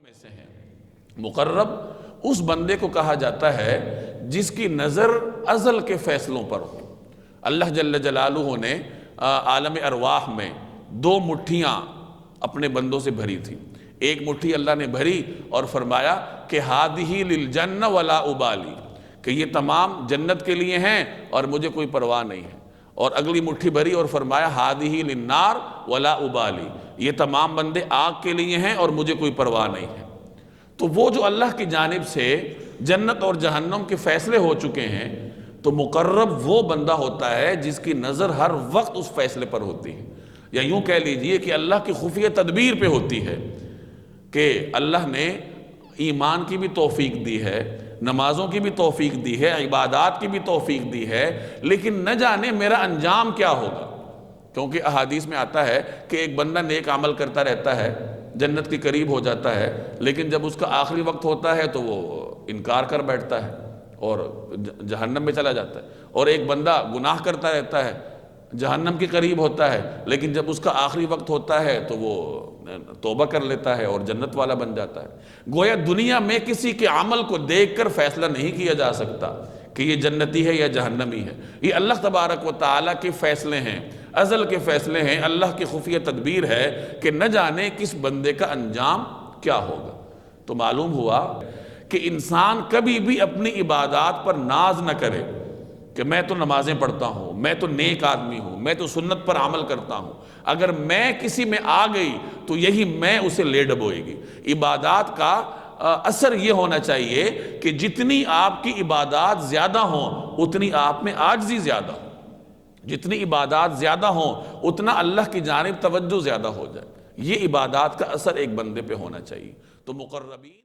میں سے ہیں۔ مقرب اس بندے کو کہا جاتا ہے جس کی نظر ازل کے فیصلوں پر ہو۔ اللہ جل جلالہ نے عالم ارواح میں 2 مٹھیاں اپنے بندوں سے بھری تھی۔ ایک مٹھی اللہ نے بھری اور فرمایا کہ ہادہ للجنہ ولا ابالی، کہ یہ تمام جنت کے لیے ہیں اور مجھے کوئی پرواہ نہیں ہے۔ اور اگلی مٹھی بھری اور فرمایا ہادہ للنار ولا ابالی، یہ تمام بندے آگ کے لیے ہیں اور مجھے کوئی پرواہ نہیں ہے۔ تو وہ جو اللہ کی جانب سے جنت اور جہنم کے فیصلے ہو چکے ہیں، تو مقرب وہ بندہ ہوتا ہے جس کی نظر ہر وقت اس فیصلے پر ہوتی ہے، یا یوں کہہ لیجئے کہ اللہ کی خفیہ تدبیر پہ ہوتی ہے کہ اللہ نے ایمان کی بھی توفیق دی ہے، نمازوں کی بھی توفیق دی ہے، عبادات کی بھی توفیق دی ہے، لیکن نہ جانے میرا انجام کیا ہوگا۔ کیونکہ احادیث میں آتا ہے کہ ایک بندہ نیک عمل کرتا رہتا ہے، جنت کے قریب ہو جاتا ہے، لیکن جب اس کا آخری وقت ہوتا ہے تو وہ انکار کر بیٹھتا ہے اور جہنم میں چلا جاتا ہے۔ اور ایک بندہ گناہ کرتا رہتا ہے، جہنم کے قریب ہوتا ہے، لیکن جب اس کا آخری وقت ہوتا ہے تو وہ توبہ کر لیتا ہے اور جنت والا بن جاتا ہے۔ گویا دنیا میں کسی کے عمل کو دیکھ کر فیصلہ نہیں کیا جا سکتا کہ یہ جنتی ہے یا جہنمی ہے۔ یہ اللہ تبارک و تعالیٰ کے فیصلے ہیں، ازل کے فیصلے ہیں، اللہ کی خفیہ تدبیر ہے کہ نہ جانے کس بندے کا انجام کیا ہوگا۔ تو معلوم ہوا کہ انسان کبھی بھی اپنی عبادات پر ناز نہ کرے کہ میں تو نمازیں پڑھتا ہوں، میں تو نیک آدمی ہوں، میں تو سنت پر عمل کرتا ہوں، اگر میں کسی میں آ گئی تو یہی میں اسے لے ڈبوئے گی۔ عبادات کا اثر یہ ہونا چاہیے کہ جتنی آپ کی عبادات زیادہ ہوں اتنی آپ میں عاجزی زیادہ ہو، جتنی عبادات زیادہ ہوں اتنا اللہ کی جانب توجہ زیادہ ہو جائے۔ یہ عبادات کا اثر ایک بندے پہ ہونا چاہیے۔ تو مقربین